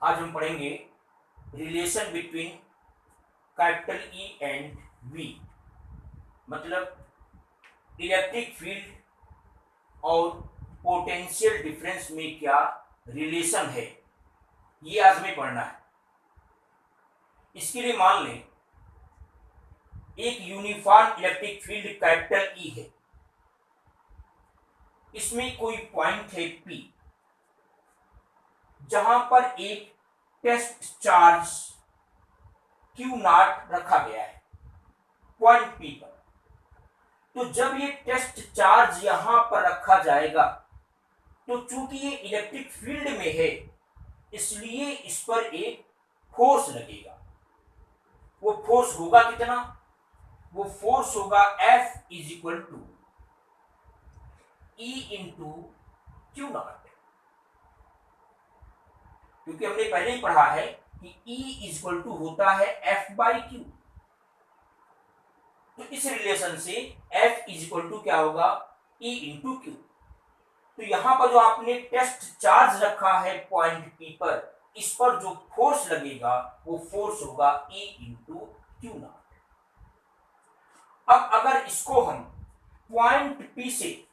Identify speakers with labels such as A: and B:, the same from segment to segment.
A: आज हम पढ़ेंगे relation between capital E and V, मतलब इलेक्ट्रिक फील्ड और पोटेंशियल डिफरेंस में क्या रिलेशन है, ये आज हमें पढ़ना है। इसके लिए मान लें एक uniform electric field capital E है, इसमें कोई पॉइंट है P जहां पर एक टेस्ट चार्ज Q नॉट रखा गया है पॉइंट P पर। तो जब ये टेस्ट चार्ज यहां पर रखा जाएगा तो चूंकि ये इलेक्ट्रिक फील्ड में है इसलिए इस पर एक फोर्स लगेगा। वो फोर्स होगा कितना? वो फोर्स होगा F is equal to E into q naught, क्योंकि हमने पहले ही पढ़ा है कि E इज इक्वल टू होता है F बाई क्यू। तो इस रिलेशन से F इज इक्वल टू क्या होगा? E into Q. तो यहां पर जो आपने टेस्ट चार्ज रखा है पॉइंट P पर, इस पर जो फोर्स लगेगा वो फोर्स होगा E इंटू क्यू नॉट। अब अगर इसको हम पॉइंट P से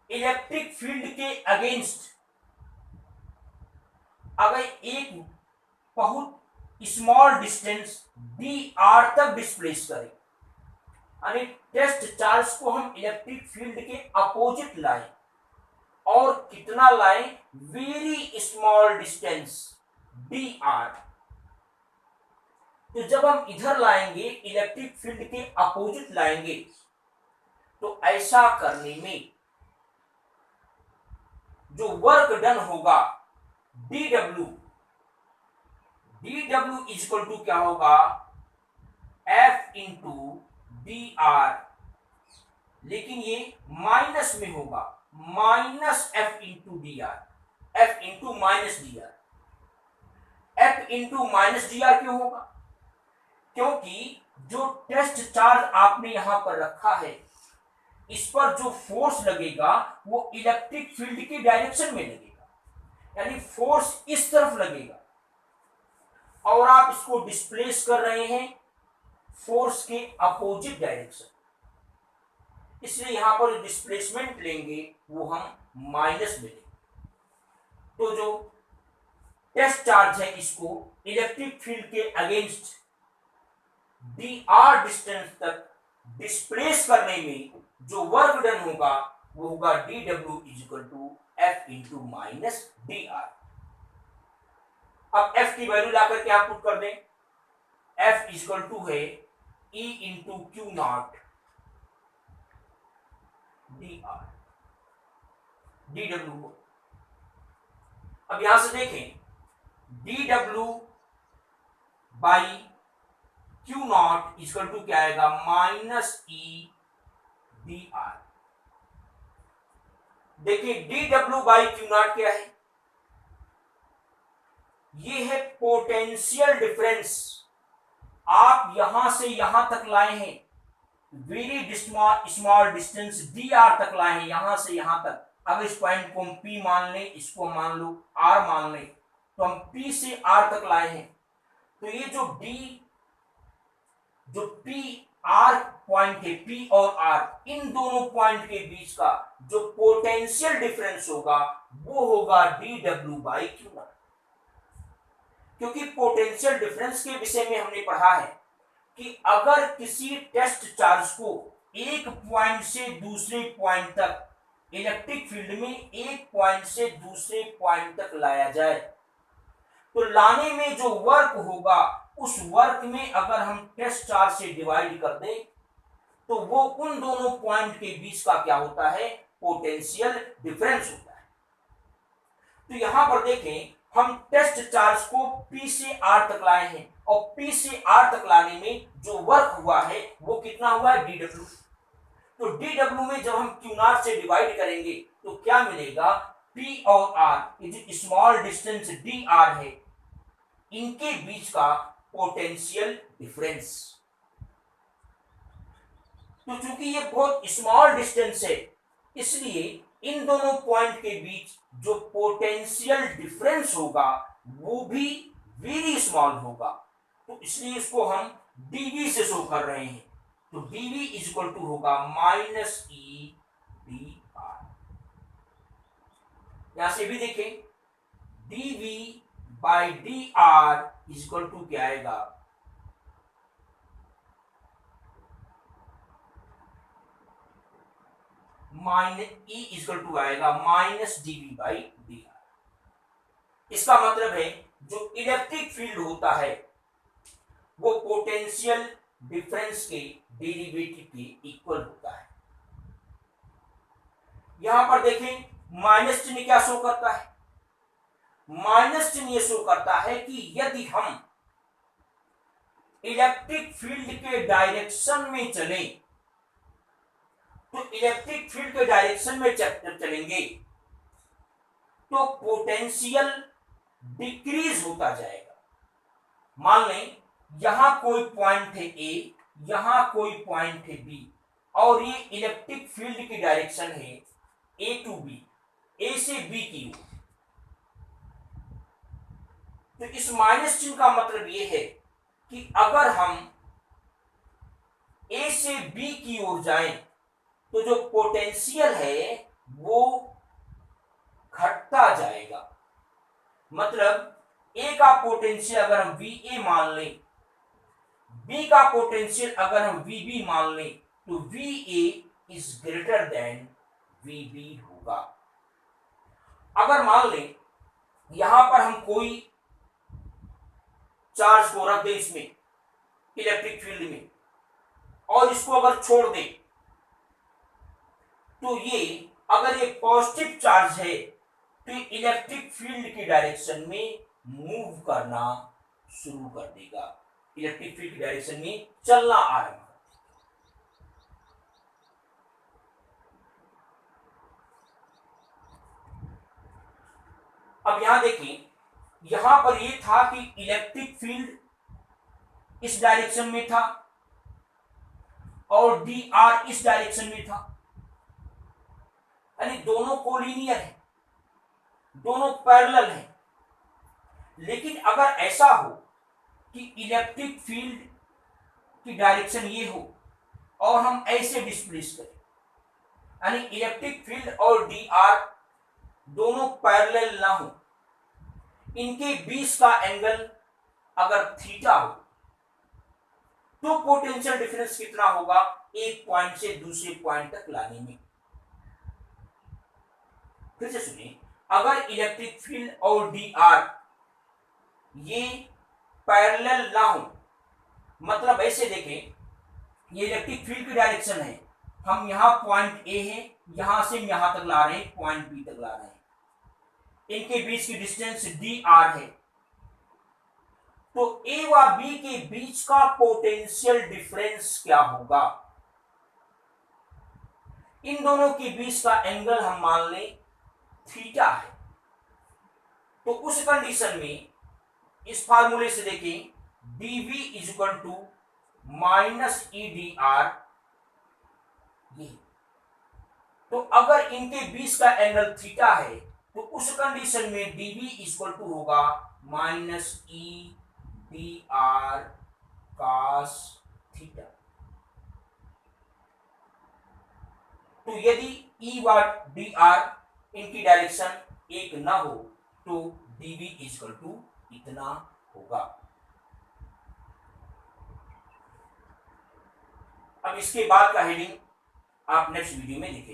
A: इलेक्ट्रिक फील्ड के अगेंस्ट अगर एक बहुत स्मॉल डिस्टेंस dr तक डिस्प्लेस करें, यानी टेस्ट चार्ज को हम इलेक्ट्रिक फील्ड के अपोजिट लाएं, और कितना लाएं? Very small distance dr। तो जब हम इधर लाएंगे इलेक्ट्रिक फील्ड के अपोजिट लाएंगे तो ऐसा करने में जो वर्क डन होगा dw इज इक्वल टू क्या होगा? F इंटू डी आर, लेकिन ये माइनस में होगा, minus F into D R, F into minus d are. F into minus d are क्यों होगा? क्योंकि जो टेस्ट चार्ज आपने यहां पर रखा है इस पर जो फोर्स लगेगा वो इलेक्ट्रिक फील्ड की डायरेक्शन में लगेगा, यानी फोर्स इस तरफ लगेगा, और आप इसको डिस्प्लेस कर रहे हैं फोर्स के अपोजिट डायरेक्शन। इसलिए यहां पर डिस्प्लेसमेंट लेंगे वो हम माइनस में लेंगे। तो जो टेस्ट चार्ज है इसको इलेक्ट्रिक फील्ड के अगेंस्ट dr डिस्टेंस तक डिस्प्लेस करने में जो वर्क डन होगा वो होगा dw is equal to F into minus d r. अब F की वैल्यू लाकर के आप पुट कर दें, F इज इक्वल टू है E into q naught d r dw को। अब यहां से देखें dw by q naught equal to क्या आएगा? Minus E D r. देखिए dw बाई क्यू नॉट क्या है? ये है पोटेंशियल डिफरेंस। आप यहां से यहां तक लाए हैं, वेरी स्मॉल डिस्टेंस dr तक लाए हैं, यहां से यहां तक। अगर इस पॉइंट को हम P मान लें, इसको मान लो R मान लें, तो हम P से R तक लाए हैं। तो ये जो P R पॉइंट है, P और R, इन दोनों पॉइंट के बीच का जो पोटेंशियल डिफरेंस होगा वो होगा dw बाई क्यू नॉट। क्योंकि पोटेंशियल डिफरेंस के विषय में हमने पढ़ा है कि अगर किसी टेस्ट चार्ज को एक पॉइंट से दूसरे पॉइंट तक इलेक्ट्रिक फील्ड में एक पॉइंट से दूसरे पॉइंट तक लाया जाए तो लाने में जो वर्क होगा उस वर्क में अगर हम टेस्ट चार्ज से डिवाइड कर दें तो वो उन दोनों पॉइंट के बीच का क्या होता है? पोटेंशियल डिफरेंस होता है। तो यहां पर देखें हम टेस्ट चार्ज को P से R तक लाए हैं, और P से R तक लाने में जो वर्क हुआ है वो कितना हुआ है? dw। तो dw में जब हम Q नॉट से डिवाइड करेंगे तो क्या मिलेगा? P और R, ये जो स्मॉल डिस्टेंस dr है, इनके बीच का पोटेंशियल डिफरेंस। तो चूंकि ये बहुत स्मॉल डिस्टेंस है इसलिए इन दोनों पॉइंट के बीच जो पोटेंशियल डिफरेंस होगा वो भी वेरी स्मॉल होगा, तो इसलिए इसको हम dv से शो कर रहे हैं। तो dv इज इक्वल टू होगा माइनस ई डी आर। यहां से भी देखें, dv by D R is equal to क्या आएगा, minus E is equal to आएगा minus dv by D R. इसका मतलब है जो इलेक्ट्रिक फील्ड होता है वो पोटेंशियल डिफरेंस के डेरिवेटिव के इक्वल होता है। यहां पर देखें, माइनस चिन्ह क्या शो करता है, माइनस चिन्ह ये शो करता है कि यदि हम इलेक्ट्रिक फील्ड के डायरेक्शन में चलें, तो इलेक्ट्रिक फील्ड के डायरेक्शन में चलेंगे तो पोटेंशियल डिक्रीज होता जाएगा। मान लें यहां कोई पॉइंट है ए, यहां कोई पॉइंट है बी, और ये इलेक्ट्रिक फील्ड की डायरेक्शन है ए टू बी, ए से बी की ओर। तो इस माइनस चिन्ह का मतलब ये है कि अगर हम ए से बी की ओर जाएं तो जो पोटेंशियल है वो घटता जाएगा। मतलब ए का पोटेंशियल अगर हम वी ए मान लें, बी का पोटेंशियल अगर हम वी बी मान लें, तो V A is greater than V B होगा। अगर मान लें यहां पर हम कोई चार्ज को रख दें इसमें इलेक्ट्रिक फील्ड में, और इसको अगर छोड़ दें, तो ये अगर ये पॉजिटिव चार्ज है तो इलेक्ट्रिक फील्ड की डायरेक्शन में मूव करना शुरू कर देगा, इलेक्ट्रिक फील्ड की डायरेक्शन में चलना आरंभ कर देगा। अब यहां देखिए, यहां पर ये था कि इलेक्ट्रिक फील्ड इस डायरेक्शन में था और डी आर इस डायरेक्शन में था, यानी दोनों कोलिनियर है, दोनों पैरेलल हैं। लेकिन अगर ऐसा हो कि इलेक्ट्रिक फील्ड की डायरेक्शन ये हो और हम ऐसे डिस्प्लेस करें, यानी इलेक्ट्रिक फील्ड और डी आर दोनों पैरेलल ना हो, इनके बीच का एंगल अगर थीटा हो, तो पोटेंशियल डिफरेंस कितना होगा एक पॉइंट से दूसरे पॉइंट तक लाने में। फिर से सुनिए, अगर इलेक्ट्रिक फील्ड और डी आर ये पैरेलल ना हो, मतलब ऐसे देखें, ये इलेक्ट्रिक फील्ड की डायरेक्शन है, हम यहां पॉइंट ए है, यहां से यहां तक ला रहे हैं, पॉइंट बी तक ला रहे हैं, इनके बीच की डिस्टेंस डी आर है, तो ए व बी के बीच का पोटेंशियल डिफरेंस क्या होगा, इन दोनों के बीच का एंगल हम मान लें थीटा है। तो उस कंडीशन में इस फार्मूले से देखें, dv is equal to minus E D r, ये तो अगर इनके बीच का एंगल थीटा है तो उस कंडीशन में dv इज इक्वल टू होगा minus E D R cos theta. तो यदि ई व डी आर इनकी डायरेक्शन एक ना हो तो dv इज इक्वल टू इतना होगा। अब इसके बाद का हेडिंग आप नेक्स्ट वीडियो में देखेंगे।